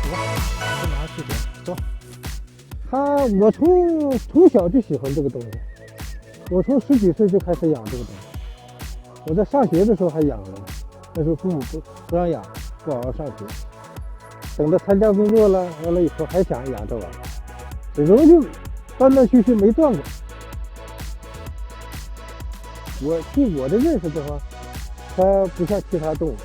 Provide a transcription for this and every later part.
这拿去点走。我从小就喜欢这个东西，我从10几岁就开始养这个东西。我在上学的时候还养了，那时候父母不让养，不好好上学。等到参加工作了，完了以后还想养这玩意儿，始终就断断续续没断过。据我的认识的话，它不像其他动物，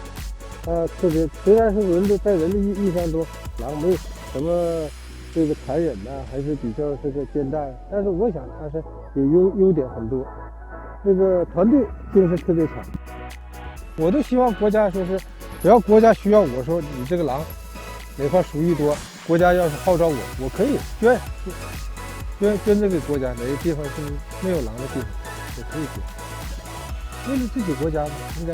它特别虽然是在人的印象中，狼没有什么这个残忍呐、还是比较这个奸诈，但是我想它是有优点很多，这个团队精神特别强。我都希望国家说是，只要国家需要我说你这个狼哪块鼠疫多，国家要是号召我可以捐这给国家，哪个地方是没有狼的地方，也可以捐。为了自己国家嘛，应该。